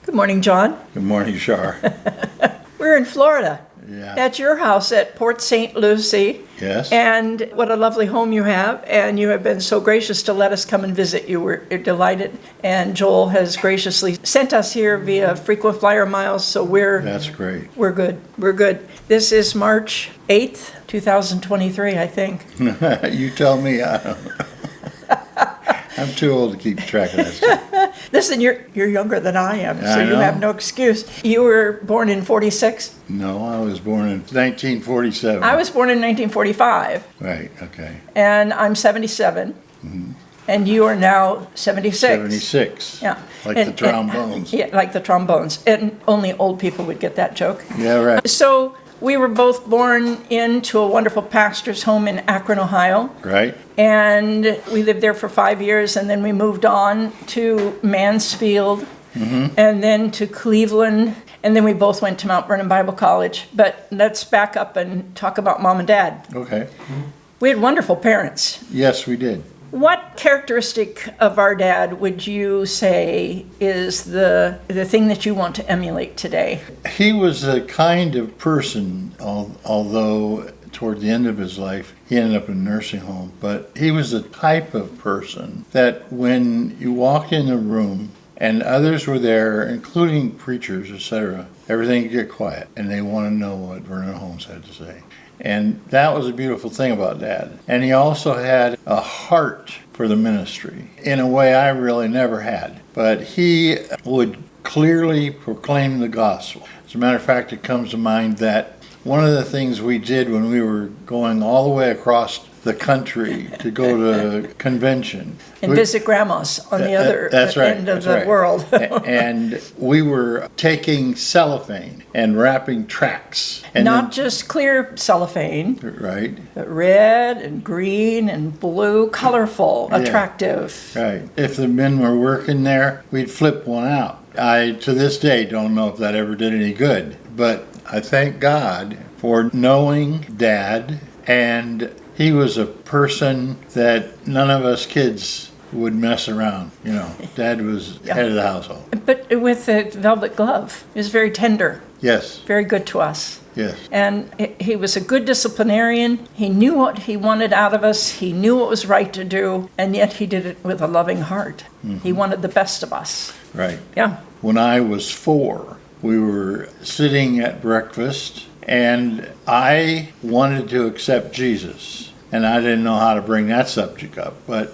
Good morning, John. Good morning, Char. We're in Florida. Yeah. At your house at Port St. Lucie. Yes. And what a lovely home you have. And you have been so gracious to let us come and visit you. We're delighted. And Joel has graciously sent us here via frequent flyer miles. So That's great. We're good. We're good. This is March 8th, 2023, I think. You tell me. I'm too old to keep track of that stuff. Listen, you're younger than I am, so I you know. have no excuse. You were born in 46? No, I was born in 1947. I was born in 1945. Right, okay. And I'm 77. Mm-hmm. And you are now 76. 76. Yeah. Like And- the trombones. Yeah, like the trombones. And only old people would get that joke. Yeah, right. So we were both born into a wonderful pastor's home in Akron, Ohio. Right? And we lived there for 5 years, and then we moved on to Mansfield, and then to Cleveland, and then we both went to Mount Vernon Bible College. But let's back up and talk about Mom and Dad. Okay. We had wonderful parents. Yes, we did. What characteristic of our dad would you say is the thing that you want to emulate today? He was a kind of person, although toward the end of his life, he ended up in a nursing home. But he was the type of person that when you walked in a room and others were there, including preachers, etc., everything would get quiet, and they want to know what Vernon Holmes had to say. And that was a beautiful thing about Dad. And he also had a heart for the ministry in a way I really never had. But he would clearly proclaim the gospel. As a matter of fact, it comes to mind that one of the things we did when we were going all the way across the country to go to convention. And visit grandmas on the other end of the world. And we were taking cellophane and wrapping tracts. And Not just clear cellophane, right. but red and green and blue, colorful, attractive. Right. If the men were working there, we'd flip one out. I, to this day, don't know if that ever did any good. But I thank God for knowing Dad, and he was a person that none of us kids would mess around. You know, Dad was head of the household. But with the velvet glove, he was very tender, Yes, very good to us. yes. And he was a good disciplinarian. He knew what he wanted out of us. He knew what was right to do, and yet he did it with a loving heart. He wanted the best of us. Right. Yeah. When I was 4, we were sitting at breakfast, and I wanted to accept Jesus. And I didn't know how to bring that subject up, but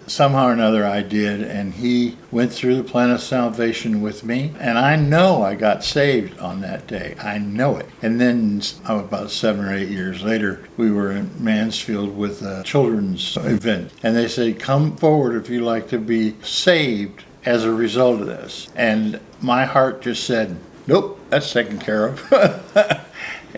somehow or another I did, and he went through the plan of salvation with me, and I know I got saved on that day. I know it. And then about 7 or 8 years later, we were in Mansfield with a children's event, and they said, "Come forward if you like to be saved as a result of this." And my heart just said, "Nope, that's taken care of."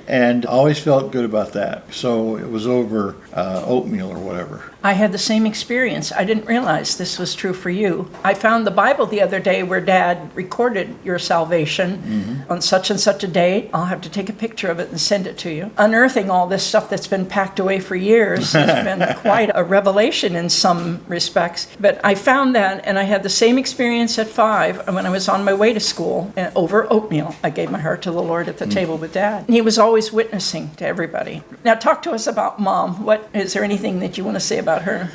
And always felt good about that. So it was over oatmeal or whatever. I had the same experience. I didn't realize this was true for you. I found the Bible the other day where Dad recorded your salvation on such and such a date. I'll have to take a picture of it and send it to you. Unearthing all this stuff that's been packed away for years has been quite a revelation in some respects. But I found that, and I had the same experience at 5 when I was on my way to school. And over oatmeal, I gave my heart to the Lord at the table with Dad. And he was always witnessing to everybody. Now talk to us about Mom. Is there anything that you want to say about her?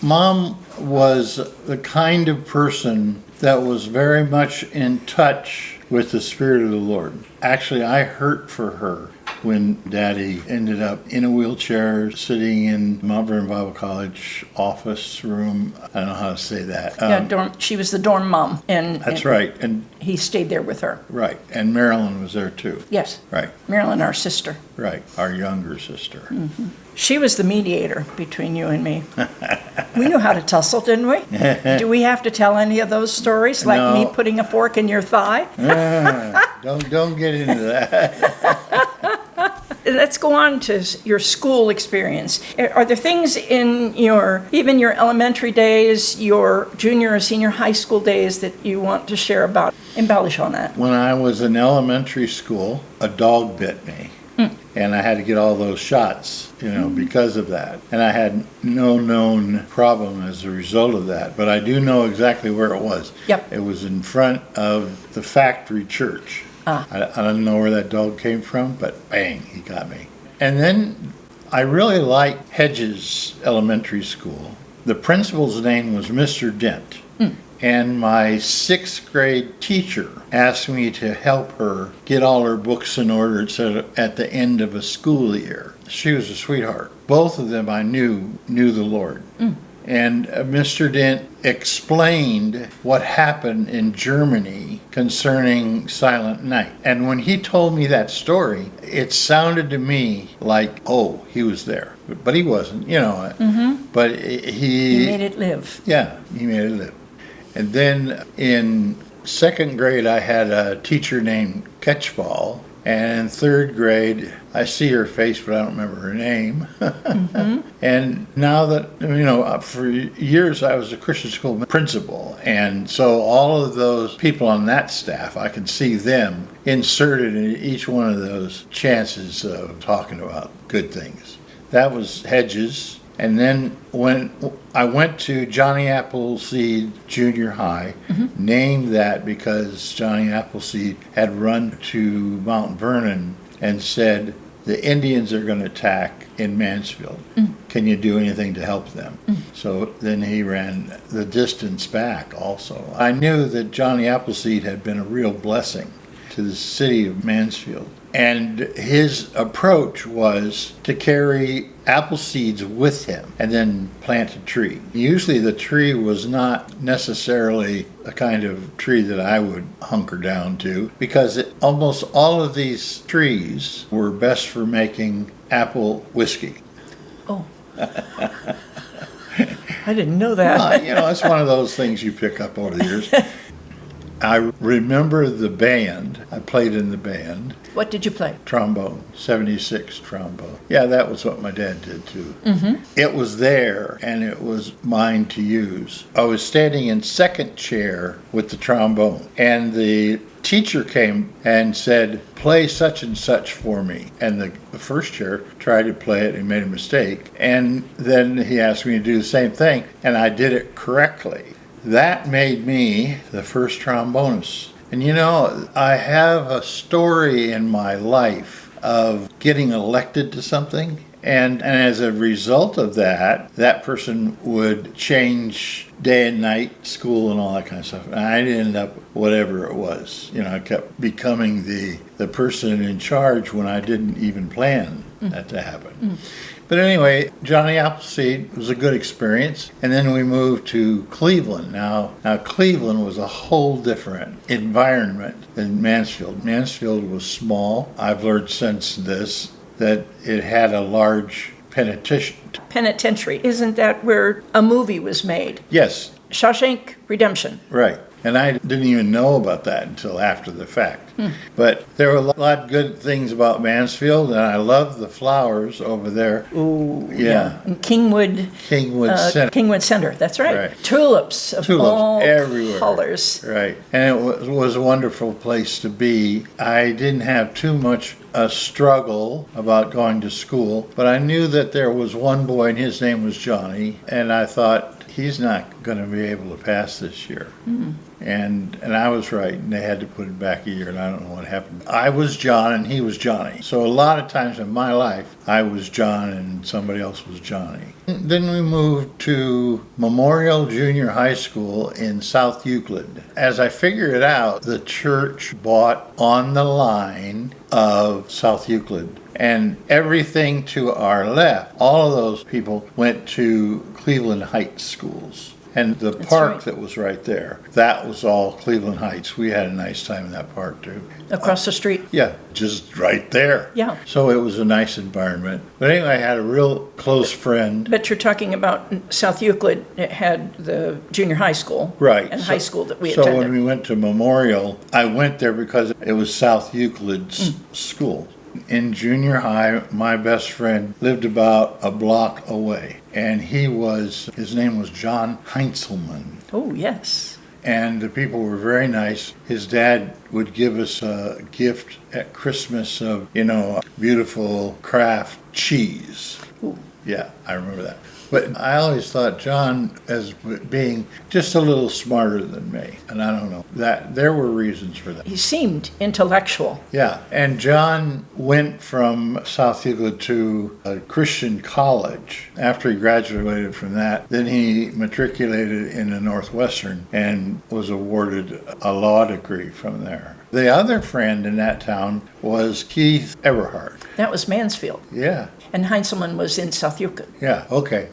Mom was the kind of person that was very much in touch with the Spirit of the Lord. Actually, I hurt for her when Daddy ended up in a wheelchair sitting in Mount Vernon Bible College office room. I don't know how to say that. She was the dorm mom. That's right. And he stayed there with her. right. And Marilyn was there too. Yes. Right. Marilyn, our sister. Right. Our younger sister. She was the mediator between you and me. We knew how to tussle, didn't we? Do we have to tell any of those stories? Like No. me putting a fork in your thigh? Don't get into that. Let's go on to your school experience. Are there things in even your elementary days, your junior or senior high school days that you want to share about? Embellish on that. When I was in elementary school, a dog bit me. and I had to get all those shots, because of that. And I had no known problem as a result of that, but I do know exactly where it was. Yep. It was in front of the factory church. I don't know where that dog came from, but bang, he got me. And then I really liked Hedges Elementary School. The principal's name was Mr. Dent. And my sixth grade teacher asked me to help her get all her books in order at the end of a school year. She was a sweetheart. Both of them I knew the Lord. And Mr. Dent explained what happened in Germany concerning Silent Night. And when he told me that story, it sounded to me like, oh, he was there. But he wasn't, But He made it live. Yeah, he made it live. And then in second grade, I had a teacher named Catchball. And in third grade, I see her face, but I don't remember her name. And now that, for years I was a Christian school principal. And so all of those people on that staff, I can see them inserted in each one of those chances of talking about good things. That was Hedges. And then when I went to Johnny Appleseed Junior High, named that because Johnny Appleseed had run to Mount Vernon and said, the Indians are going to attack in Mansfield. Can you do anything to help them? So then he ran the distance back also. I knew that Johnny Appleseed had been a real blessing to the city of Mansfield. And his approach was to carry apple seeds with him and then plant a tree. Usually the tree was not necessarily a kind of tree that I would hunker down to, because almost all of these trees were best for making apple whiskey. Oh. I didn't know that. It's one of those things you pick up over the years. I remember the band. I played in the band. What did you play? Trombone, 76 trombone. Yeah, that was what my dad did too. It was there and it was mine to use. I was standing in second chair with the trombone, and the teacher came and said, play such and such for me. And the first chair tried to play it and made a mistake. And then he asked me to do the same thing, and I did it correctly. That made me the first trombonist. And I have a story in my life of getting elected to something. And as a result of that person would change day and night, school and all that kind of stuff. And I'd end up whatever it was. I kept becoming the person in charge when I didn't even plan that to happen. But anyway, Johnny Appleseed was a good experience. And then we moved to Cleveland. Now Cleveland was a whole different environment than Mansfield. Mansfield was small. I've learned since this that it had a large penitentiary. Isn't that where a movie was made? Yes. Shawshank Redemption. Right. And I didn't even know about that until after the fact. But there were a lot of good things about Mansfield, and I love the flowers over there. Ooh, yeah. And Kingwood Center. Kingwood Center, that's right. Right. Tulips of all everywhere. colors. Right. And it was a wonderful place to be. I didn't have too much a struggle about going to school, but I knew that there was one boy, and his name was Johnny, and I thought, he's not going to be able to pass this year. And I was right, and they had to put it back a year, and I don't know what happened. I was John, and he was Johnny. So a lot of times in my life, I was John, and somebody else was Johnny. Then we moved to Memorial Junior High School in South Euclid. As I figured it out, the church bought on the line of South Euclid. And everything to our left, all of those people went to Cleveland Heights schools. And the park that was right there, that was all Cleveland Heights. We had a nice time in that park too. Across the street? Yeah, just right there. Yeah. So it was a nice environment. But anyway, I had a real close friend. But you're talking about South Euclid. It had the junior high school. Right. And high school that we attended. So when we went to Memorial, I went there because it was South Euclid's school. In junior high, my best friend lived about a block away, and his name was John Heinzelman. Oh, yes. and the people were very nice. His dad would give us a gift at Christmas of, beautiful craft cheese. Ooh. Yeah, I remember that. But I always thought John as being just a little smarter than me. And I don't know, that there were reasons for that. He seemed intellectual. Yeah, and John went from South Euclid to a Christian college. After he graduated from that, then he matriculated in the Northwestern and was awarded a law degree from there. The other friend in that town was Keith Eberhard. That was Mansfield. Yeah. And Heinzelman was in South Euclid. Yeah, okay.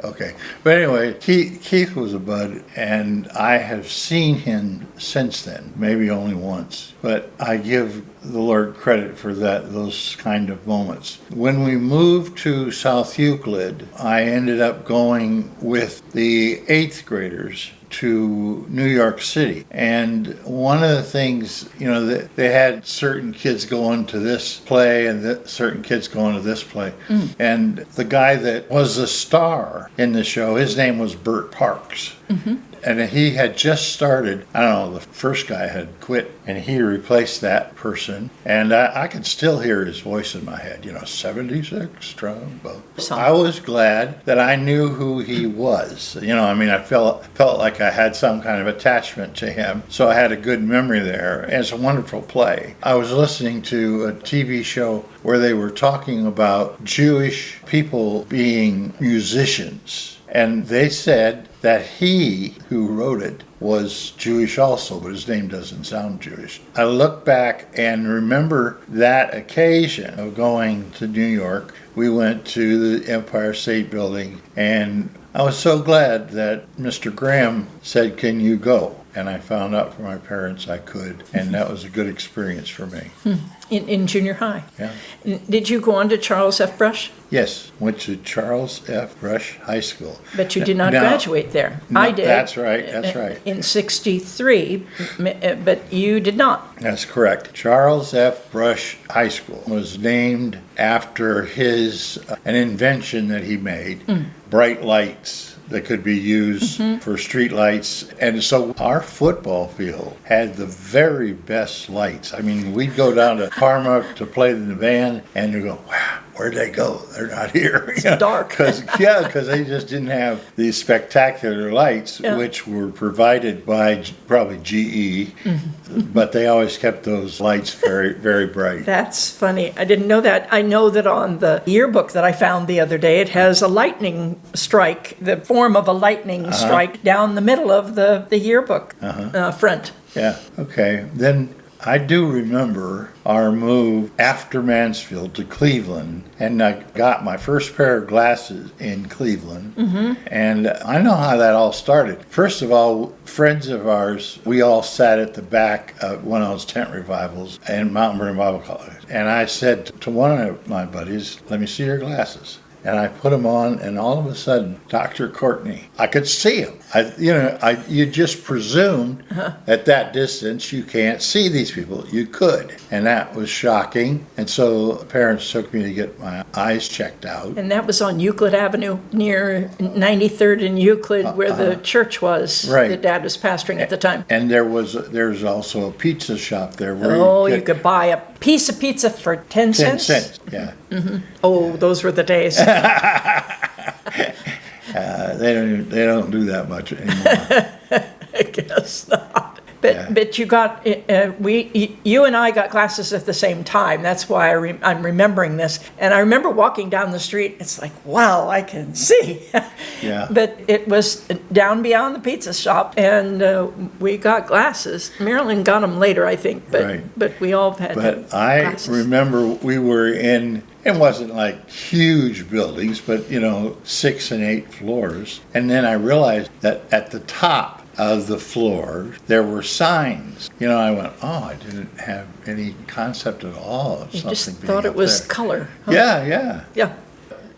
But anyway, Keith was a bud, and I have seen him since then, maybe only once. But I give the Lord credit for those kind of moments. When we moved to South Euclid, I ended up going with the 8th graders to New York City. And one of the things, they had certain kids going to this play and certain kids going to this play. And the guy that was the star in the show, his name was Bert Parks. Mm-hmm. And he had just started, I don't know, the first guy had quit, and he replaced that person. And I could still hear his voice in my head, 76 trombone. I was glad that I knew who he was. I felt like I had some kind of attachment to him. So I had a good memory there. And it's a wonderful play. I was listening to a TV show where they were talking about Jewish people being musicians. And they said that he who wrote it was Jewish also, but his name doesn't sound Jewish. I look back and remember that occasion of going to New York. We went to the Empire State Building, and I was so glad that Mr. Graham said, "Can you go?" And I found out from my parents I could, and that was a good experience for me. In junior high? Yeah. Did you go on to Charles F. Brush? Yes, went to Charles F. Brush High School. But you did not graduate there. I did. That's right. In 1963, but you did not. That's correct. Charles F. Brush High School was named after an invention that he made, bright lights that could be used for street lights. And so our football field had the very best lights. I mean, we'd go down to Parma to play in the band, and you'd go, wow, where'd they go? They're not here. It's dark. Because they just didn't have these spectacular lights, which were provided by probably GE, but they always kept those lights very, very bright. That's funny. I didn't know that. I know that on the yearbook that I found the other day, it has a lightning strike, the form of a lightning strike down the middle of the yearbook front. Yeah, okay. Then I do remember our move after Mansfield to Cleveland, and I got my first pair of glasses in Cleveland. And I know how that all started. First of all, friends of ours, we all sat at the back of one of those tent revivals in Mountain Vernon Bible College. And I said to one of my buddies, "Let me see your glasses." And I put them on, and all of a sudden, Dr. Courtney, I could see him. You just presumed at that distance you can't see these people. You could, and that was shocking. And so parents took me to get my eyes checked out. And that was on Euclid Avenue near 93rd and Euclid, where the church was. Right. That Dad was pastoring at the time. And there's also a pizza shop there where you could buy a piece of pizza for 10 cents. 10 cents, yeah. Oh, those were the days. They don't do that much anymore. I guess not. But you got you and I got glasses at the same time. That's why I'm remembering this. And I remember walking down the street. It's like, wow, I can see. Yeah. But it was down beyond the pizza shop, and we got glasses. Marilyn got them later, I think. But we all had. But glasses. I remember we were in. It wasn't like huge buildings, but 6 and 8 floors. And then I realized that at the top of the floor there were signs. I went, oh, I didn't have any concept at all of something. You just being thought it up was there. color. Huh? Yeah.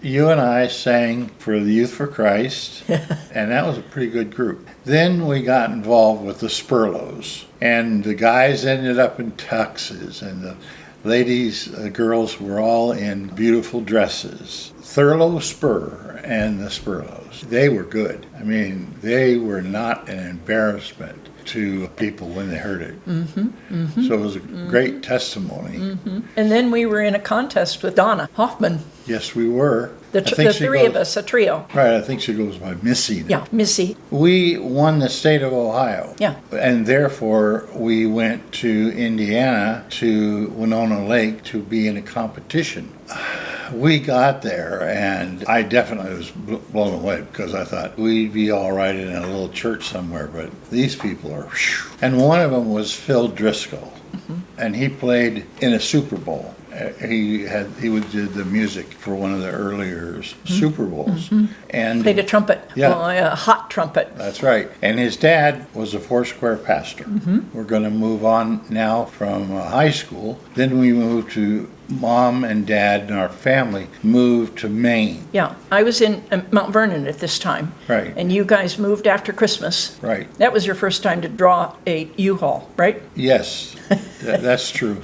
You and I sang for the Youth for Christ, and that was a pretty good group. Then we got involved with the Spurlows, and the guys ended up in tuxes, and the ladies, girls were all in beautiful dresses. Thurlow Spur and the Spurlows, they were good. I mean, they were not an embarrassment to people when they heard it. So it was a great testimony. And then we were in a contest with Donna Hoffman, Yes, we were. the I think she three of goes- us, a trio. Right, I think she goes by Missy now. Yeah, Missy. We won the state of Ohio. Yeah. And therefore, we went to Indiana, to Winona Lake, to be in a competition. We got there, and I definitely was blown away because I thought we'd be all right in a little church somewhere, but these people are. Whew. And one of them was Phil Driscoll, and he played in a Super Bowl. Did the music for one of the earlier Super Bowls, and Played a trumpet. Yeah. Well, a hot trumpet. that's right. And his dad was a Foursquare pastor. We're going to move on now from high school. Then we moved to Mom and Dad and our family moved to Maine. Yeah, I was in Mount Vernon at this time. Right. And you guys moved after Christmas. Right. That was your first time to draw a U-Haul, right? Yes, that's true.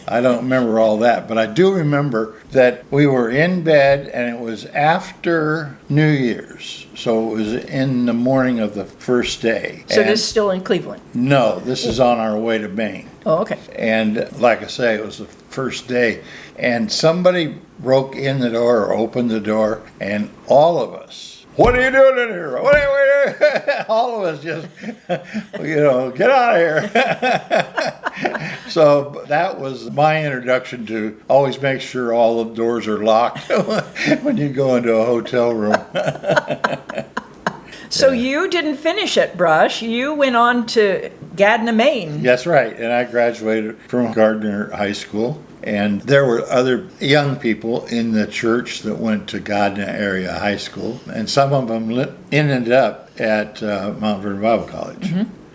I don't remember all that, but I do remember that we were in bed and it was after New Year's. So it was in the morning of the first day. So And this is still in Cleveland. no, this is on our way to Maine. Oh, okay. And like I say, it was the first day. And somebody broke in the door or opened the door, and all of us, what are you doing in here? What are you doing? All of us just, get out of here. So that was my introduction to always make sure all the doors are locked when you go into a hotel room. So you didn't finish at Brush. You went on to Gardner, Maine. That's right. And I graduated from Gardner High School. And there were other young people in the church that went to Gardner Area High School. And some of them ended up at Mount Vernon Bible College.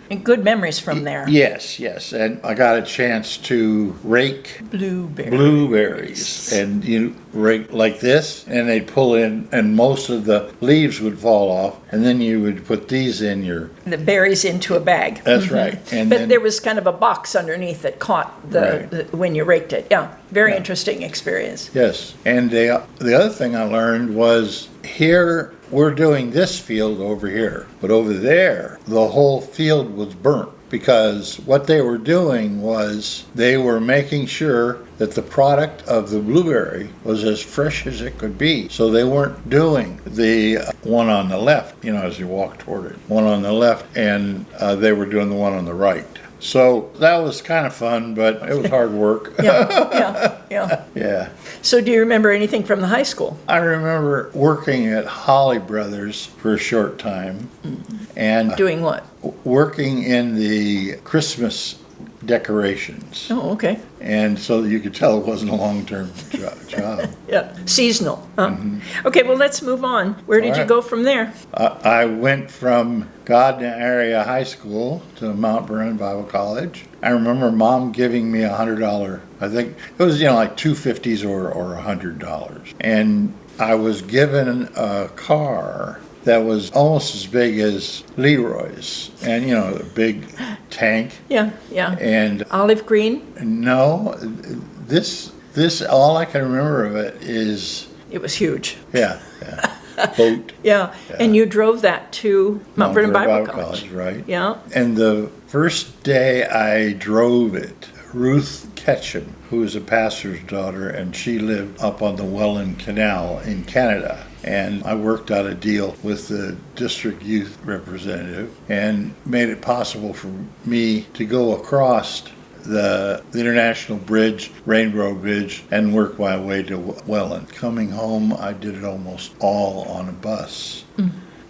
And good memories from there. Yes. And I got a chance to rake blueberries. And you rake like this, and they'd pull in, and most of the leaves would fall off. And then you would put these in your... The berries into a bag. That's right. And But then, there was kind of a box underneath that caught the when you raked it. Yeah, very interesting experience. yes. And the other thing I learned was here we're doing this field over here, but over there the whole field was burnt because what they were doing was they were making sure that the product of the blueberry was as fresh as it could be. So they weren't doing the one on the left, as you walk toward it, one on the left, and they were doing the one on the right. So that was kind of fun, but it was hard work. Yeah. Yeah. So do you remember anything from the high school? I remember working at Holly Brothers for a short time and Doing what? working in the Christmas decorations. Oh, okay. And so you could tell it wasn't a long-term job. Yeah, seasonal. Huh? Okay, well, let's move on. Where did All you right. go from there? I went from Gardner Area High School to Mount Vernon Bible College. I remember Mom giving me $100. I think it was like $250s or $100. And I was given a car that was almost as big as Leroy's, and a big tank. Yeah. And Olive green? no, this all I can remember of it is It was huge. boat. Yeah. And you drove that to Mount Vernon Bible College. Right? Yeah. And the first day I drove it, Ruth Ketchum, who was a pastor's daughter, and she lived up on the Welland Canal in Canada. And I worked out a deal with the district youth representative and made it possible for me to go across the International Bridge, Rainbow Bridge, and work my way to Welland. Coming home, I did it almost all on a bus.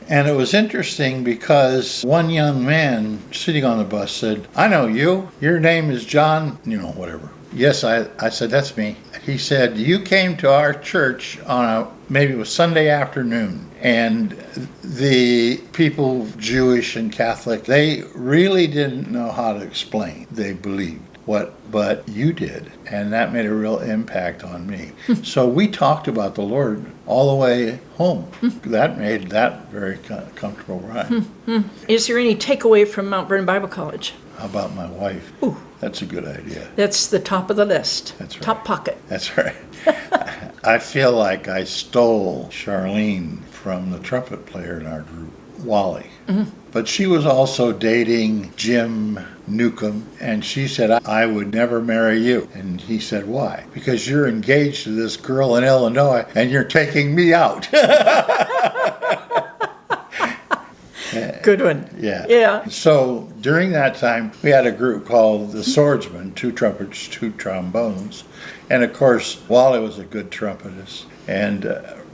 And it was interesting because one young man sitting on the bus said, "I know you. Your name is John," whatever. Yes, I said, "That's me." He said, "You came to our church on maybe it was Sunday afternoon, and the people, Jewish and Catholic, they really didn't know how to explain. They believed but you did, and that made a real impact on me." So we talked about the Lord all the way home. That made that very comfortable ride. Is there any takeaway from Mount Vernon Bible College? How about my wife? Ooh. That's a good idea. That's the top of the list. That's right. Top pocket. That's right. I feel like I stole Charlene from the trumpet player in our group, Wally. But she was also dating Jim Newcomb, and she said, I would never marry you. And he said, why? Because you're engaged to this girl in Illinois, and you're taking me out. Good one. Yeah. Yeah. So during that time, we had a group called the Swordsmen, 2 trumpets, 2 trombones. And of course, Wally was a good trumpetist. And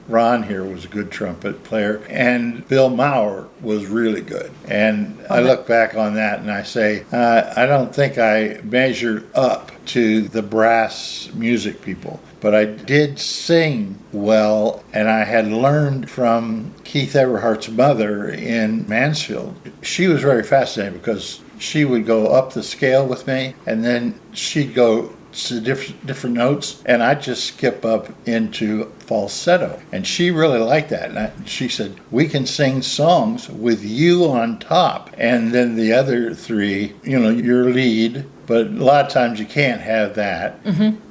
Ron here was a good trumpet player. And Bill Maurer was really good. And I look back on that and I say, I don't think I measured up to the brass music people. But I did sing well, and I had learned from Keith Everhart's mother in Mansfield. She was very fascinating because she would go up the scale with me, and then she'd go to different notes, and I'd just skip up into falsetto. And she really liked that. And she said, we can sing songs with you on top, and then the other 3, your lead. But a lot of times you can't have that.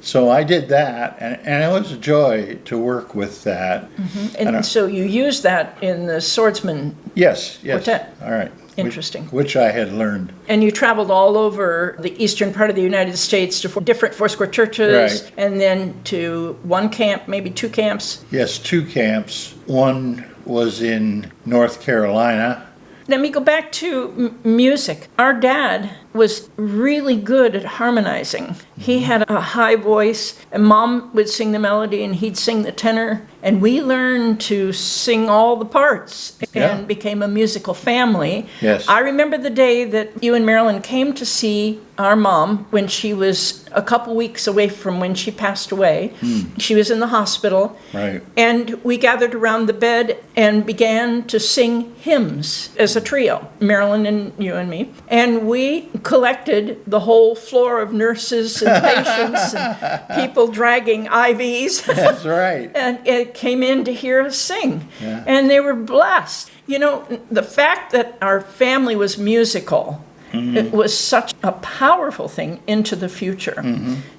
So I did that, and it was a joy to work with that. And so you used that in the Swordsman Yes. quartet. All right. Interesting. Which I had learned. And you traveled all over the eastern part of the United States to different Foursquare churches, Right. and then to one camp, maybe 2 camps. Yes, 2 camps. One was in North Carolina. Let me go back to music. Our dad was really good at harmonizing. He had a high voice, and Mom would sing the melody and he'd sing the tenor. And we learned to sing all the parts and became a musical family. Yes. I remember the day that you and Marilyn came to see our mom when she was a couple weeks away from when she passed away. She was in the hospital. Right. And we gathered around the bed and began to sing hymns as a trio, Marilyn and you and me. And we collected the whole floor of nurses and patients and people dragging IVs. That's right. And it came in to hear us sing. Yeah. And they were blessed. The fact that our family was musical, it was such a powerful thing into the future.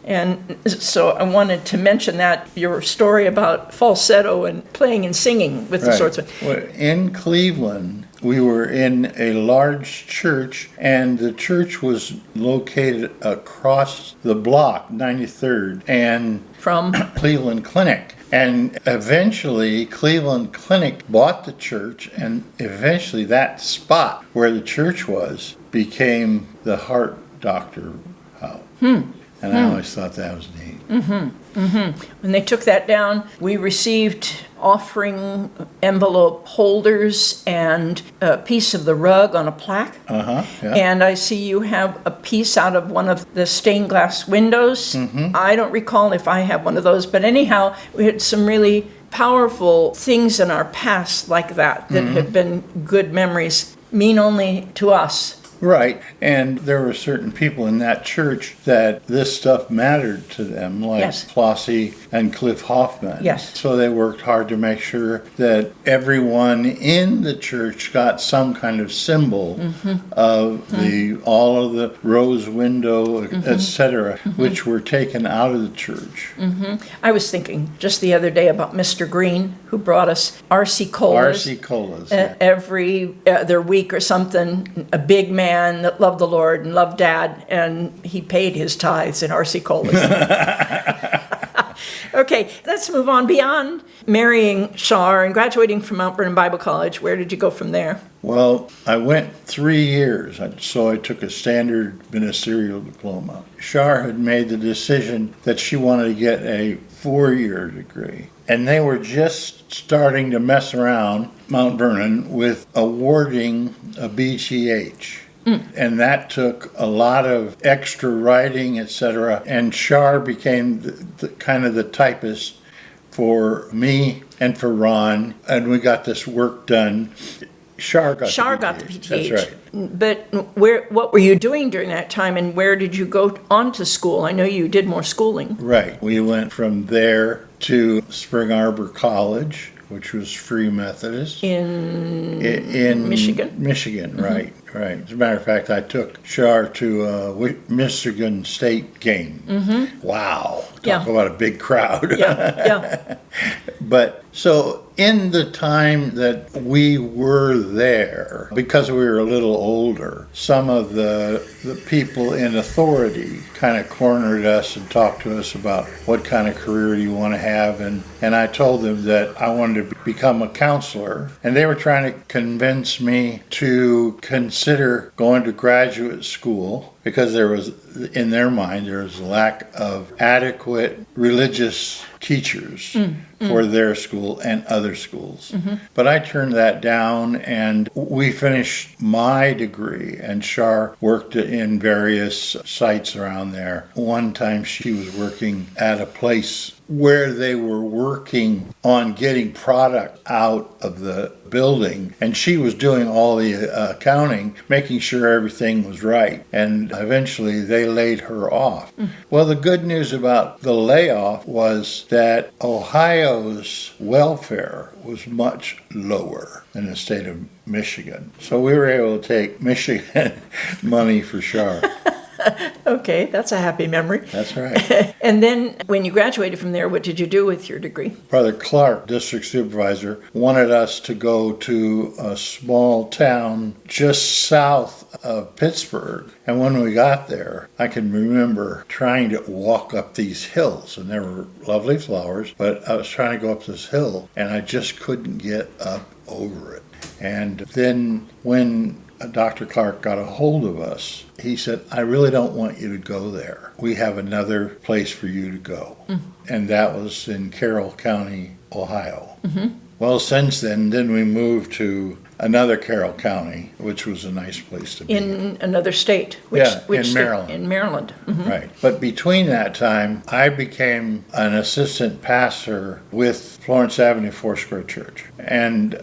And so I wanted to mention that, your story about falsetto and playing and singing with the swordsman. Well, in Cleveland, we were in a large church, and the church was located across the block, 93rd, and From Cleveland Clinic. And eventually, Cleveland Clinic bought the church, and eventually that spot where the church was became the heart doctor house. And I always thought that was neat. when they took that down, we received offering envelope holders and a piece of the rug on a plaque. Yeah. And I see you have a piece out of one of the stained glass windows. I don't recall if I have one of those, but anyhow, we had some really powerful things in our past like that have been good memories, mean only to us. Right, and there were certain people in that church that this stuff mattered to them, like Yes. Flossie and Cliff Hoffman. Yes. So they worked hard to make sure that everyone in the church got some kind of symbol of all of the rose window, etc., which were taken out of the church. I was thinking just the other day about Mr. Green, who brought us RC Colas. RC Colas. Every other week or something, a big man that loved the Lord and loved Dad, and he paid his tithes in RC Colas. Okay, let's move on. Beyond marrying Char and graduating from Mount Vernon Bible College, where did you go from there? Well, I went 3 years, so I took a standard ministerial diploma. Char had made the decision that she wanted to get a 4-year degree. And they were just starting to mess around, Mount Vernon, with awarding a BTH. And that took a lot of extra writing, etc. And Char became the kind of the typist for me and for Ron. And we got this work done. Char got the BTH. That's right. But what were you doing during that time, and where did you go on to school? I know you did more schooling. Right. We went from there to Spring Arbor College, which was Free Methodist. In Michigan? Michigan, right. As a matter of fact, I took Char to a Michigan State game. Wow. Talk about a big crowd. Yeah. But So in the time that we were there, because we were a little older, some of the people in authority kind of cornered us and talked to us about what kind of career do you want to have. And I told them that I wanted to become a counselor. And they were trying to convince me to consider going to graduate school because there was, in their mind, there was a lack of adequate religious teachers for their school and other schools. But I turned that down, and we finished my degree, and Char worked in various sites around there. One time she was working at a place where they were working on getting product out of the building, and she was doing all the accounting, making sure everything was right, and eventually they laid her off. Well, the good news about the layoff was that Ohio's welfare was much lower than the state of Michigan, so we were able to take Michigan money for Char. Okay, that's a happy memory. That's right. And then when you graduated from there, what did you do with your degree? Brother Clark, district supervisor, wanted us to go to a small town just south of Pittsburgh. And when we got there, I can remember trying to walk up these hills, and there were lovely flowers, but I was trying to go up this hill, and I just couldn't get up over it. And then when Dr. Clark got a hold of us, he said, I really don't want you to go there. We have another place for you to go. And that was in Carroll County, Ohio. Well, since then we moved to another Carroll County, which was a nice place to be. In another state? In Maryland. In Maryland. Right. But between that time, I became an assistant pastor with Florence Avenue Foursquare Church. And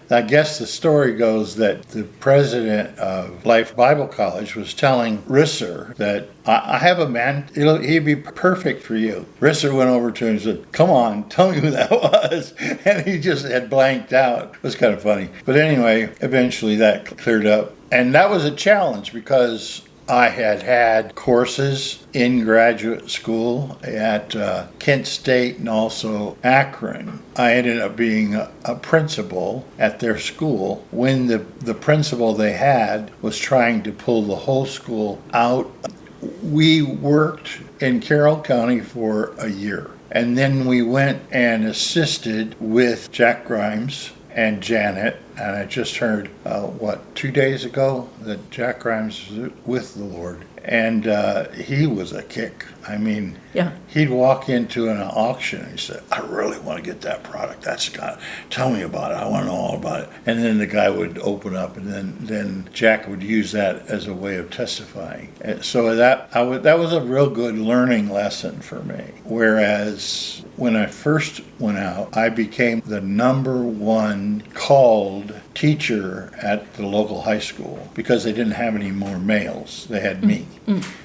I guess the story goes that the president of Life Bible College was telling Risser that I have a man, he'd be perfect for you. Risser went over to him and said, come on, tell me who that was. And he just had blanked out. It was kind of funny. But anyway, eventually that cleared up. And that was a challenge because I had courses in graduate school at Kent State and also Akron. I ended up being a principal at their school when the principal they had was trying to pull the whole school out. We worked in Carroll County for a year, and then we went and assisted with Jack Grimes and Janet, and I just heard, 2 days ago that Jack Grimes was with the Lord, and he was a kick. I mean, he'd walk into an auction and he said, I really want to get that product. That's got, tell me about it. I want to know all about it. And then the guy would open up, and then Jack would use that as a way of testifying. And so that was a real good learning lesson for me. Whereas when I first went out, I became the number one called teacher at the local high school because they didn't have any more males. They had me.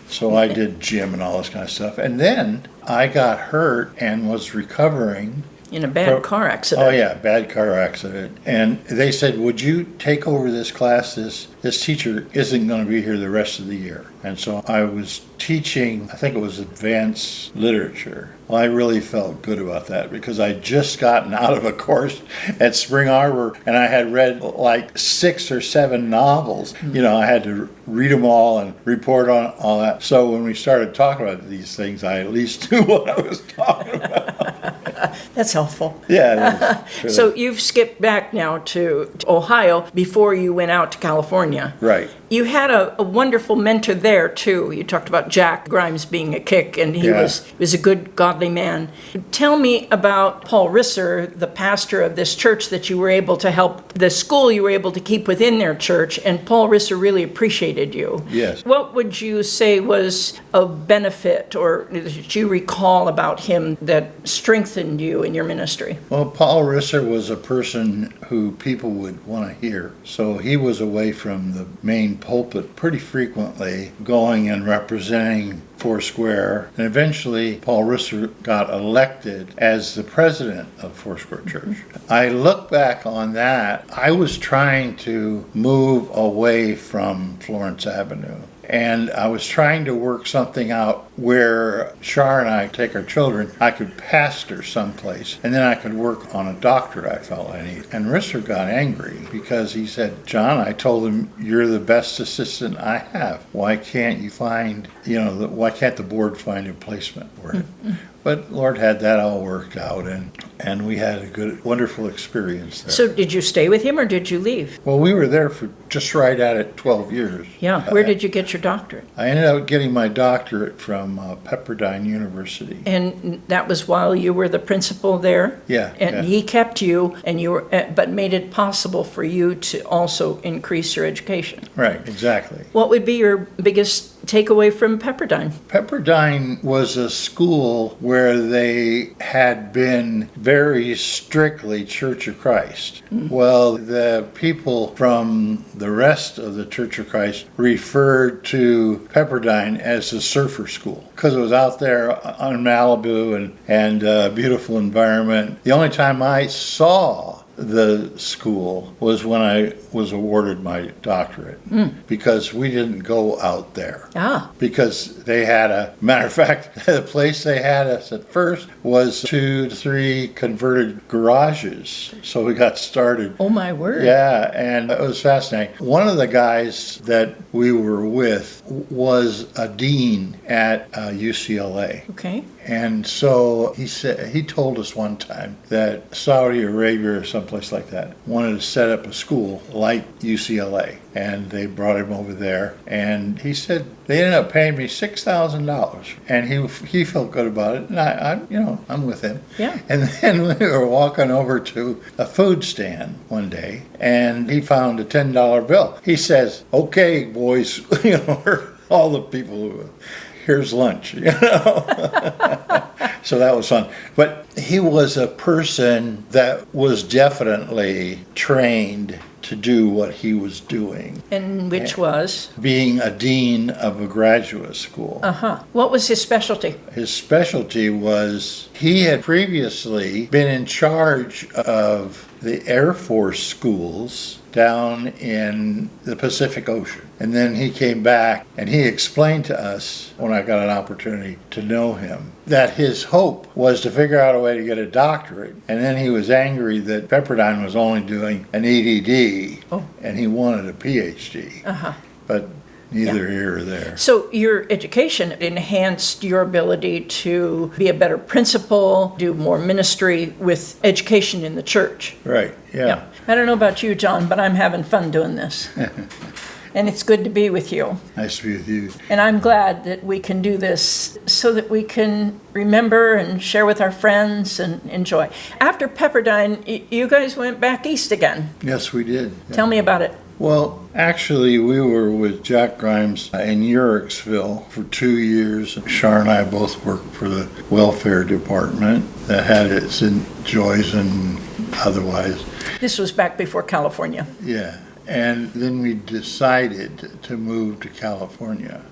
So I did gym and all this kind of stuff. And then I got hurt and was recovering. In a bad car accident. Oh, yeah, bad car accident. And they said, would you take over this class? This teacher isn't going to be here the rest of the year. And so I was teaching, I think it was advanced literature. Well, I really felt good about that because I'd just gotten out of a course at Spring Arbor, and I had read like 6 or 7 novels. I had to read them all and report on all that. So when we started talking about these things, I at least knew what I was talking about. That's helpful. Yeah. So you've skipped back now to Ohio before you went out to California. Right. You had a wonderful mentor there, too. You talked about Jack Grimes being a kick, and he was a good, godly man. Tell me about Paul Risser, the pastor of this church that you were able to help, the school you were able to keep within their church, and Paul Risser really appreciated you. Yes. What would you say was of benefit or that you recall about him that strengthened you in your ministry? Well, Paul Risser was a person who people would want to hear. So he was away from the main pulpit pretty frequently, going and representing Foursquare. And eventually, Paul Risser got elected as the president of Foursquare Church. I look back on that, I was trying to move away from Florence Avenue. And I was trying to work something out where Char and I take our children. I could pastor someplace, and then I could work on a doctorate I felt I need. And Risser got angry because he said, John, I told him, you're the best assistant I have. Why can't you find, why can't the board find a placement for it? But Lord had that all worked out, and we had a good, wonderful experience there. So did you stay with him or did you leave? Well, we were there for just right at it 12 years. Yeah. Where did you get your doctorate? I ended up getting my doctorate from Pepperdine University. And that was while you were the principal there? Yeah. And he kept you, and you were, but made it possible for you to also increase your education. Right, exactly. What would be your biggest takeaway from Pepperdine? Pepperdine was a school where they had been very strictly Church of Christ. Well, the people from the rest of the Church of Christ referred to Pepperdine as a surfer school because it was out there on Malibu and a beautiful environment. The only time I saw the school was when I was awarded my doctorate because we didn't go out there. Because they had matter of fact, the place they had us at first was 2 to 3 converted garages. So we got started. Oh my word. Yeah, and it was fascinating. One of the guys that we were with was a dean at UCLA. Okay. And so he told us one time that Saudi Arabia or someplace like that wanted to set up a school like UCLA, and they brought him over there. And he said they ended up paying me $6,000, and he felt good about it. And I'm with him. Yeah. And then we were walking over to a food stand one day, and he found a $10 bill. He says, "Okay, boys, all the people." Here's lunch, So that was fun. But he was a person that was definitely trained to do what he was doing. And which was? Being a dean of a graduate school. What was his specialty? His specialty was he had previously been in charge of the Air Force schools down in the Pacific Ocean. And then he came back and he explained to us, when I got an opportunity to know him, that his hope was to figure out a way to get a doctorate. And then he was angry that Pepperdine was only doing an EDD and he wanted a PhD. But neither here or there. So your education enhanced your ability to be a better principal, do more ministry with education in the church. Right, yeah. I don't know about you, John, but I'm having fun doing this. And it's good to be with you. Nice to be with you. And I'm glad that we can do this so that we can remember and share with our friends and enjoy. After Pepperdine, you guys went back east again. Yes, we did. Yeah. Tell me about it. Well, actually, we were with Jack Grimes in Uricksville for 2 years. Char and I both worked for the welfare department that had its joys and otherwise. This was back before California. Yeah. And then we decided to move to California.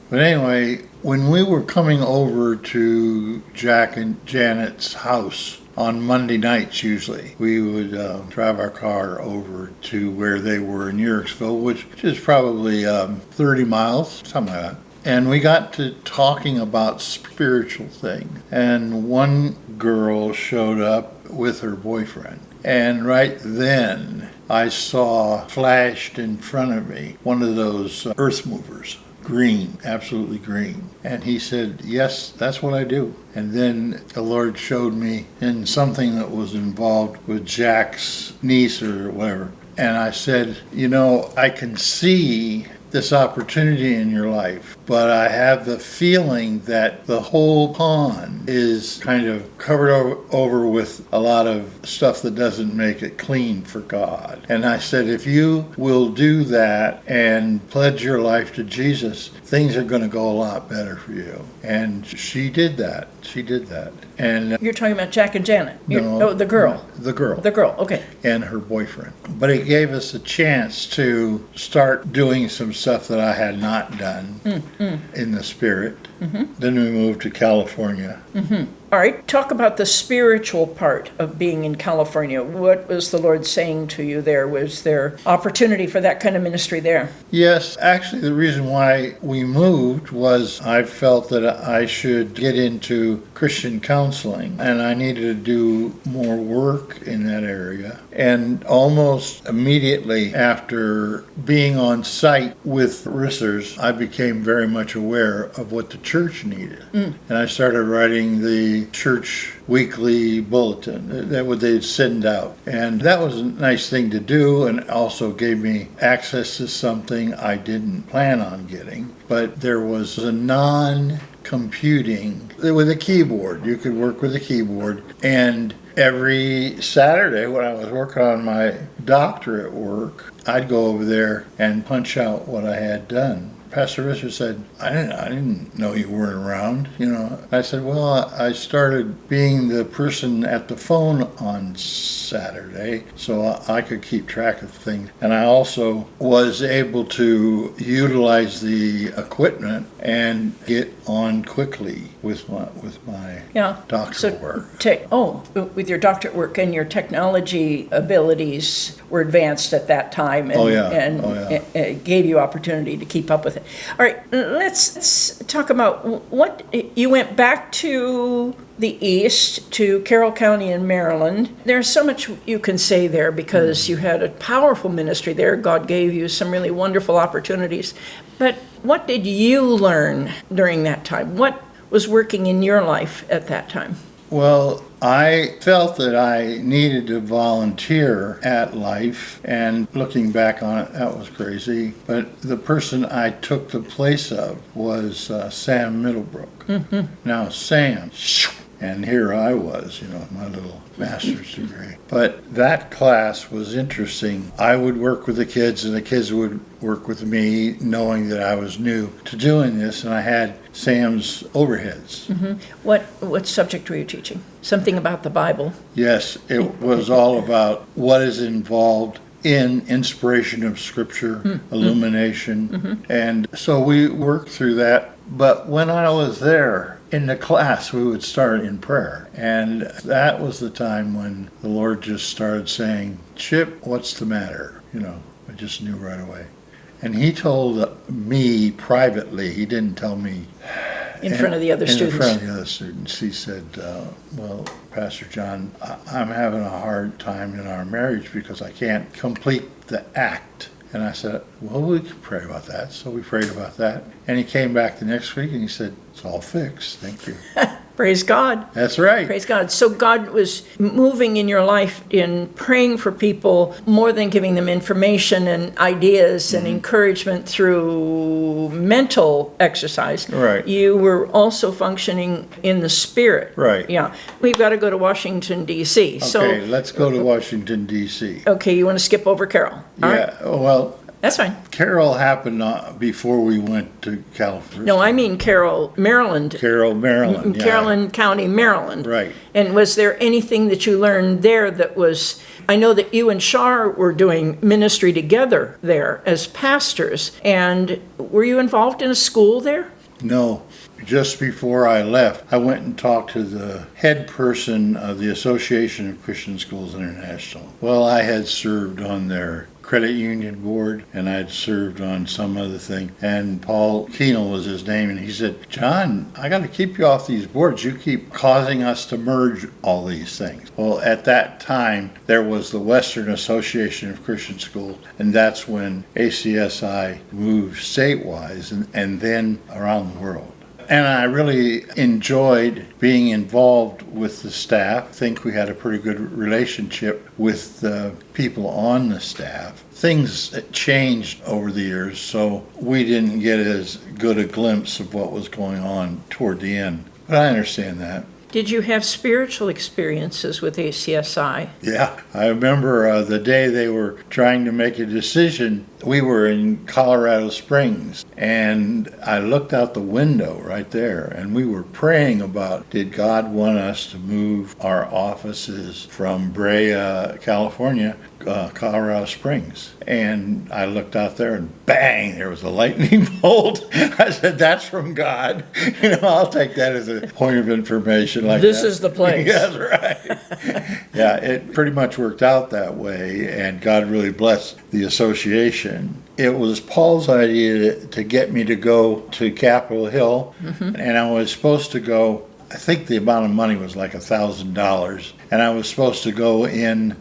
But anyway, when we were coming over to Jack and Janet's house on Monday nights usually, we would drive our car over to where they were in Uricksville, which is probably 30 miles, something like that. And we got to talking about spiritual things. And one girl showed up with her boyfriend. And right then, I saw flashed in front of me one of those earth movers, green, absolutely green. And he said, "Yes, that's what I do." And then the Lord showed me in something that was involved with Jack's niece or whatever. And I said, I can see this opportunity in your life, but I have the feeling that the whole pond is kind of covered over with a lot of stuff that doesn't make it clean for God. And I said, if you will do that and pledge your life to Jesus, things are going to go a lot better for you. And she did that. And You're talking about Jack and Janet? No, Oh, the girl. The girl. The girl, okay. And her boyfriend. But it gave us a chance to start doing some stuff that I had not done in the spirit. Then we moved to California. All right, talk about the spiritual part of being in California. What was the Lord saying to you there? Was there opportunity for that kind of ministry there? Yes, actually the reason why we moved was I felt that I should get into Christian counseling and I needed to do more work in that area. And almost immediately after being on site with Rissers, I became very much aware of what the church needed. And I started writing the church weekly bulletin that what they'd send out. And that was a nice thing to do and also gave me access to something I didn't plan on getting. But there was a non-computing with a keyboard. You could work with a keyboard. And every Saturday when I was working on my doctorate work, I'd go over there and punch out what I had done. Pastor Risser said, I didn't know you weren't around, I said, well, I started being the person at the phone on Saturday so I could keep track of things. And I also was able to utilize the equipment and get on quickly with my doctoral work. With your doctorate work and your technology abilities were advanced at that time and it gave you opportunity to keep up with it. All right, let's talk about what you went back to the east, to Carroll County in Maryland. There's so much you can say there because you had a powerful ministry there. God gave you some really wonderful opportunities. But what did you learn during that time? What was working in your life at that time? Well, I felt that I needed to volunteer at Life, and looking back on it, that was crazy. But the person I took the place of was Sam Middlebrook. Now, Sam, and here I was, my little master's degree. But that class was interesting. I would work with the kids, and the kids would work with me, knowing that I was new to doing this, and I had Sam's overheads. What subject were you teaching? Something about the Bible? Yes, it was all about what is involved in inspiration of Scripture, illumination, and so we worked through that. But when I was there, in the class, we would start in prayer. And that was the time when the Lord just started saying, Chip, what's the matter? I just knew right away. And he told me privately, he didn't tell me in front of the other students. In front of the other students. He said, well, Pastor John, I'm having a hard time in our marriage because I can't complete the act. And I said, well, we can pray about that. So we prayed about that. And he came back the next week and he said, it's all fixed. Thank you. Praise God. That's right. Praise God. So God was moving in your life in praying for people more than giving them information and ideas and encouragement through mental exercise. Right. You were also functioning in the spirit. Right. Yeah. We've got to go to Washington, D.C. Okay, let's go to Washington, D.C. Okay, you want to skip over Carroll? All right. Well, that's fine. Carroll happened before we went to California. No, I mean Carroll, Maryland. Carroll, Maryland. Carroll County, Maryland. Right. And was there anything that you learned there that was, I know that you and Char were doing ministry together there as pastors. And were you involved in a school there? No. Just before I left, I went and talked to the head person of the Association of Christian Schools International. Well, I had served on their credit union board, and I'd served on some other thing. And Paul Keenel was his name, and he said, John, I got to keep you off these boards. You keep causing us to merge all these things. Well, at that time, there was the Western Association of Christian Schools, and that's when ACSI moved statewide and then around the world. And I really enjoyed being involved with the staff. I think we had a pretty good relationship with the people on the staff. Things changed over the years, so we didn't get as good a glimpse of what was going on toward the end. But I understand that. Did you have spiritual experiences with ACSI? Yeah, I remember the day they were trying to make a decision we were in Colorado Springs, and I looked out the window right there, and we were praying about, did God want us to move our offices from Brea, California, Colorado Springs? And I looked out there, and bang, there was a lightning bolt. I said, that's from God. I'll take that as a point of information. Like This that. is the place. Yes, right. Yeah, it pretty much worked out that way, and God really blessed the association. It was Paul's idea to get me to go to Capitol Hill, and I was supposed to go, I think the amount of money was like $1,000, and I was supposed to go in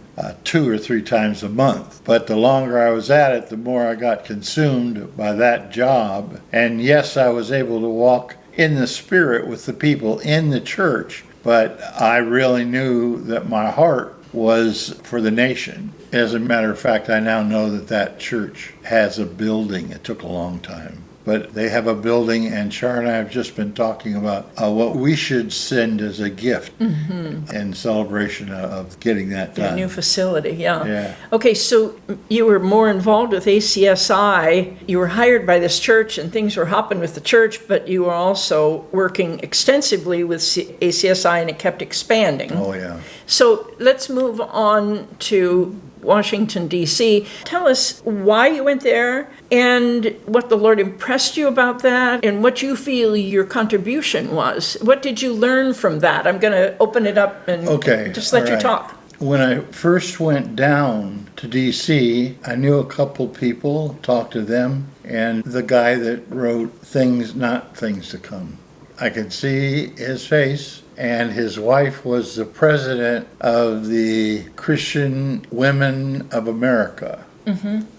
2 or 3 times a month. But the longer I was at it, the more I got consumed by that job. And yes, I was able to walk in the Spirit with the people in the church, but I really knew that my heart was for the nation. As a matter of fact, I now know that that church has a building. It took a long time, but they have a building, and Char and I have just been talking about what we should send as a gift in celebration of getting that done. A new facility, yeah. Yeah. Okay, so you were more involved with ACSI. You were hired by this church, and things were hopping with the church, but you were also working extensively with ACSI, and it kept expanding. Oh, yeah. So let's move on to Washington, D.C. Tell us why you went there and what the Lord impressed you about that and what you feel your contribution was. What did you learn from that? I'm going to open it up and just let you talk. When I first went down to D.C., I knew a couple people, talked to them, and the guy that wrote Things Not Things to Come. I could see his face. And his wife was the president of the Christian Women of America.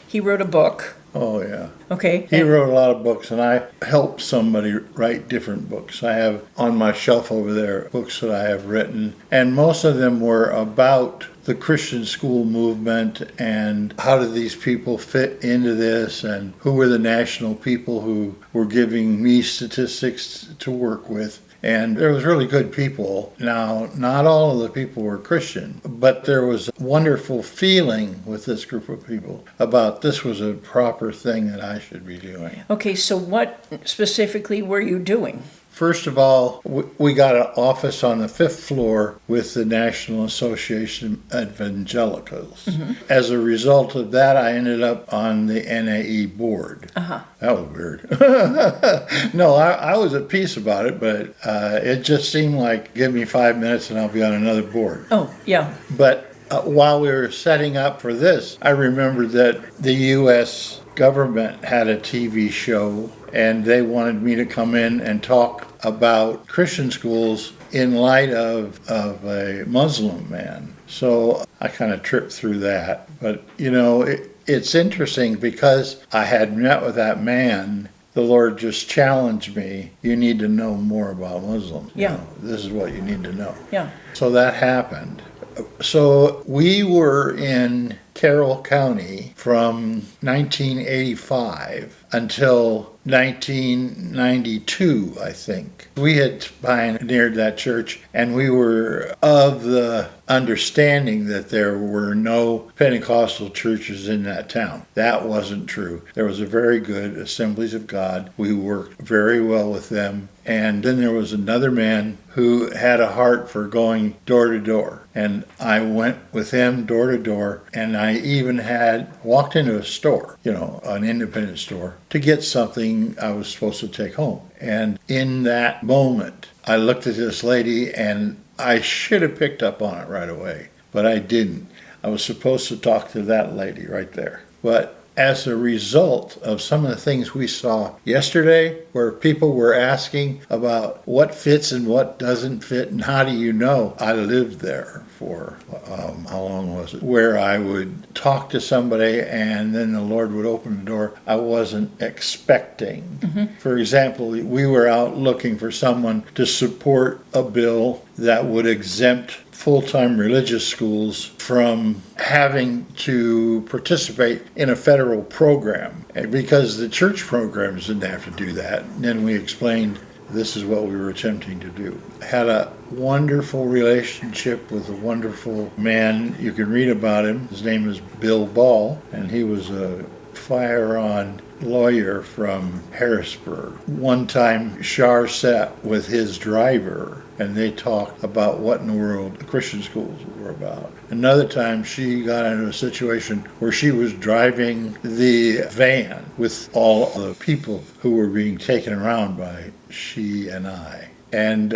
He wrote a book. Oh, yeah. Okay. He wrote a lot of books, and I helped somebody write different books. I have on my shelf over there books that I have written, and most of them were about the Christian school movement and how did these people fit into this, and who were the national people who were giving me statistics to work with. And there was really good people. Now, not all of the people were Christian, but there was a wonderful feeling with this group of people about this was a proper thing that I should be doing. Okay, so what specifically were you doing? First of all, we got an office on the 5th floor with the National Association of Evangelicals. As a result of that, I ended up on the NAE board. That was weird. No, I was at peace about it, but it just seemed like, give me 5 minutes and I'll be on another board. Oh, yeah. But while we were setting up for this, I remembered that the U.S. government had a TV show, and they wanted me to come in and talk about Christian schools in light of a Muslim man. So I kind of tripped through that. But, it's interesting because I had met with that man. The Lord just challenged me. You need to know more about Muslims. Yeah. This is what you need to know. Yeah. So that happened. So we were in Carroll County from 1985 until 1992, I think. We had pioneered that church, and we were of the understanding that there were no Pentecostal churches in that town. That wasn't true. There was a very good Assemblies of God. We worked very well with them. And then there was another man who had a heart for going door to door. And I went with him door to door, and I even had walked into a store, an independent store, to get something I was supposed to take home. And in that moment, I looked at this lady, and I should have picked up on it right away, but I didn't. I was supposed to talk to that lady right there. But as a result of some of the things we saw yesterday, where people were asking about what fits and what doesn't fit and how do you know, I lived there for, how long was it, where I would talk to somebody and then the Lord would open the door I wasn't expecting. For example, we were out looking for someone to support a bill that would exempt full-time religious schools from having to participate in a federal program, because the church programs didn't have to do that. And then we explained this is what we were attempting to do. Had a wonderful relationship with a wonderful man. You can read about him. His name is Bill Ball, and he was a firearm lawyer from Harrisburg. One time, Char sat with his driver and they talked about what in the world the Christian schools were about. Another time, she got into a situation where she was driving the van with all the people who were being taken around by she and I. And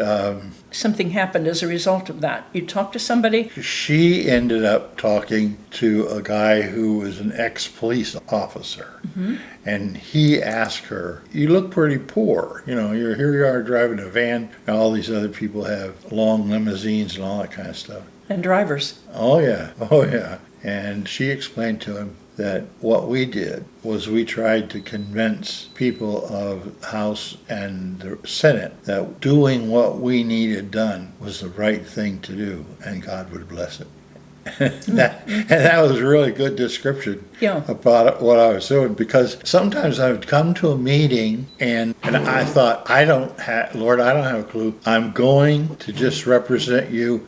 Something happened as a result of that. You talked to somebody? she ended up talking to a guy who was an ex-police officer. Mm-hmm. And he asked her, "You look pretty poor. Here you are driving a van, and all these other people have long limousines and all that kind of stuff." And drivers. Oh, yeah. Oh, yeah. And she explained to him that what we did was we tried to convince people of the House and the Senate that doing what we needed done was the right thing to do, and God would bless it. that was a really good description about what I was doing, because sometimes I would come to a meeting and I thought, Lord, I don't have a clue. I'm going to just represent you.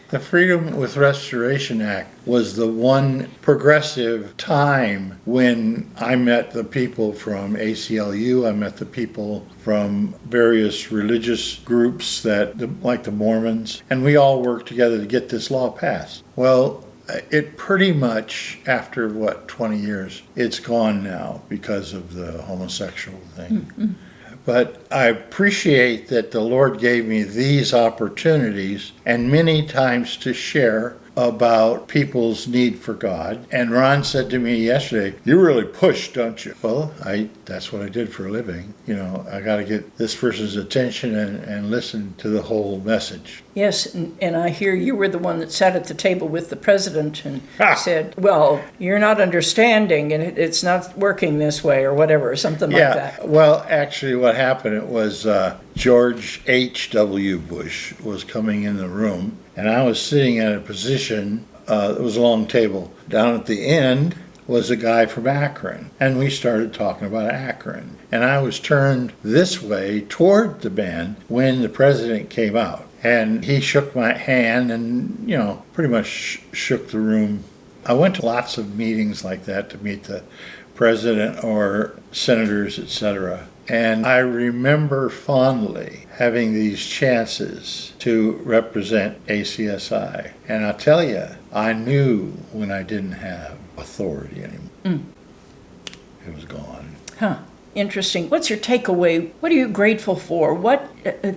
The Freedom with Restoration Act was the one progressive time when I met the people from ACLU, I met the people from various religious groups like the Mormons, and we all worked together to get this law passed. Well, it pretty much, after 20 years, it's gone now because of the homosexual thing. Mm-hmm. But I appreciate that the Lord gave me these opportunities and many times to share about people's need for God. And Ron said to me yesterday, "You really push, don't you?" Well, that's what I did for a living. I got to get this person's attention and listen to the whole message. Yes, and I hear you were the one that sat at the table with the president and said, "Well, you're not understanding, and it's not working this way," or whatever, or something like that. Yeah, well, actually what happened, it was George H.W. Bush was coming in the room, and I was sitting at a position, it was a long table. Down at the end was a guy from Akron, and we started talking about Akron. And I was turned this way toward the band when the president came out. And he shook my hand and, pretty much shook the room. I went to lots of meetings like that to meet the president or senators, etc. And I remember fondly having these chances to represent ACSI. And I'll tell you, I knew when I didn't have authority anymore. It was gone. Huh. Interesting. What's your takeaway? What are you grateful for? What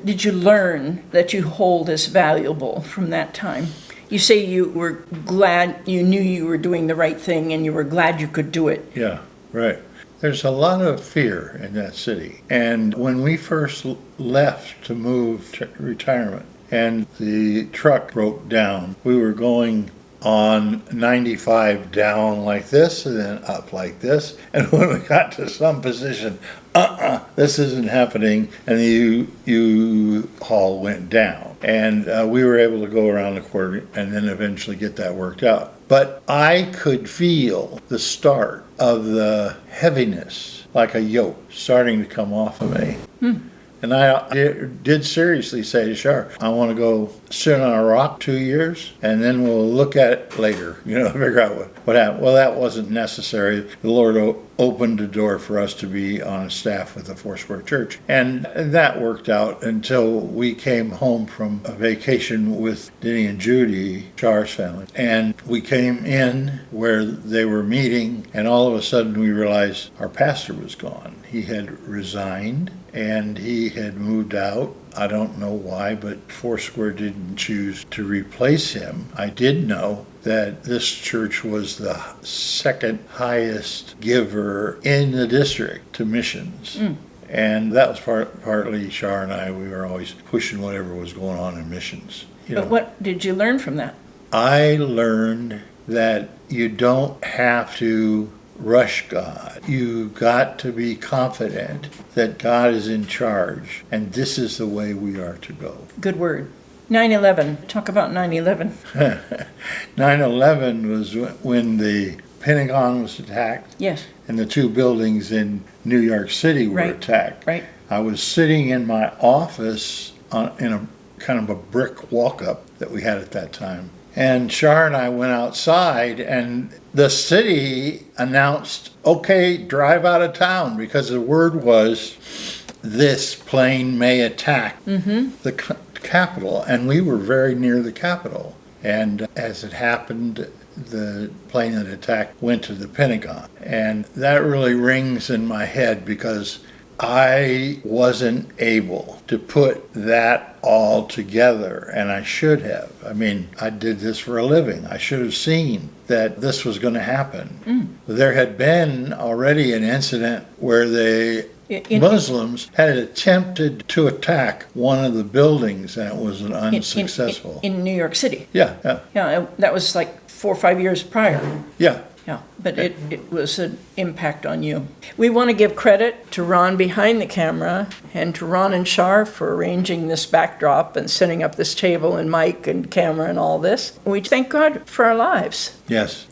did you learn that you hold as valuable from that time? You say you were glad, you knew you were doing the right thing, and you were glad you could do it. Yeah, right. There's a lot of fear in that city. And when we first left to move to retirement and the truck broke down, we were going on 95 down like this and then up like this. And when we got to some position, this isn't happening, and the U-Haul went down. And we were able to go around the corner and then eventually get that worked out. But I could feel the start of the heaviness, like a yoke, starting to come off of me. And I did seriously say to Char, "I want to go sit on a rock 2 years, and then we'll look at it later, figure out what happened." Well, that wasn't necessary. The Lord opened the door for us to be on a staff with the Foursquare Church. And that worked out until we came home from a vacation with Denny and Judy, Char's family. And we came in where they were meeting, and all of a sudden we realized our pastor was gone. He had resigned, and he had moved out. I don't know why, but Foursquare didn't choose to replace him. I did know that this church was the second highest giver in the district to missions. And that was partly Char and I. We were always pushing whatever was going on in missions. But what did you learn from that? I learned that you don't have to rush God. You got to be confident that God is in charge, and this is the way we are to go. Good word. 9/11. Talk about 9/11. 9/11 was when the Pentagon was attacked. Yes. And the two buildings in New York City were attacked. Right. I was sitting in my office in a kind of a brick walk-up that we had at that time. And Char and I went outside, and the city announced, okay, drive out of town, because the word was this plane may attack the Capitol. And we were very near the Capitol. And as it happened, the plane that attacked went to the Pentagon. And that really rings in my head, because I wasn't able to put that all together, and I should have. I mean, I did this for a living. I should have seen that this was going to happen. There had been already an incident where Muslims had attempted to attack one of the buildings, and it was an unsuccessful. In New York City. Yeah. Yeah, that was like 4 or 5 years prior. Yeah. Yeah, but it was an impact on you. We want to give credit to Ron behind the camera and to Ron and Char for arranging this backdrop and setting up this table and mic and camera and all this. We thank God for our lives. Yes.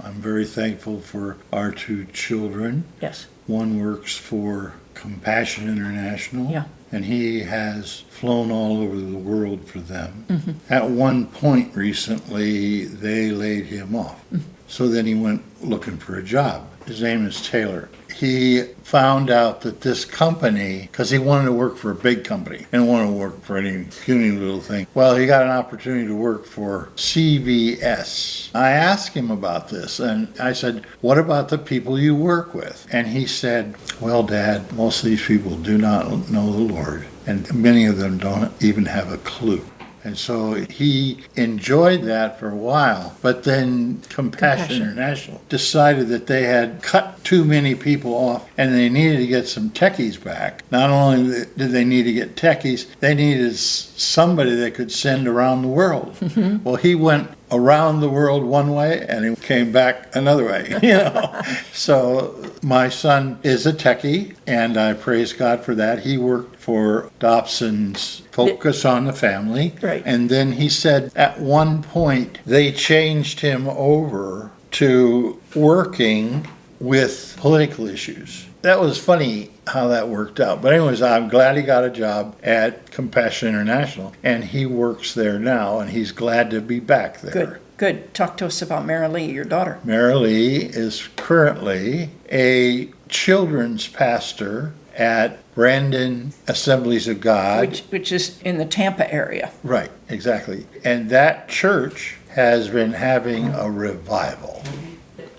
I'm very thankful for our 2 children. Yes. One works for Compassion International. Yeah. And he has flown all over the world for them. At one point recently, they laid him off. So then he went looking for a job. His name is Taylor. He found out that this company, because he wanted to work for a big company, he didn't want to work for any puny little thing. Well, he got an opportunity to work for CVS. I asked him about this, and I said, what about the people you work with? And he said, well, Dad, most of these people do not know the Lord, and many of them don't even have a clue. And so he enjoyed that for a while, but then Compassion International decided that they had cut too many people off and they needed to get some techies back. Not only did they need to get techies, they needed somebody they could send around the world. Well, he went around the world one way and he came back another way, So my son is a techie, and I praise God for that. He worked for Dobson's Focus on the Family. Right. And then he said at one point they changed him over to working with political issues. That was funny how that worked out. But anyways, I'm glad he got a job at Compassion International, and he works there now, and he's glad to be back there. Good. Talk to us about Mary Lee, your daughter. Mary Lee is currently a children's pastor at Brandon Assemblies of God. Which is in the Tampa area. Right, exactly. And that church has been having a revival.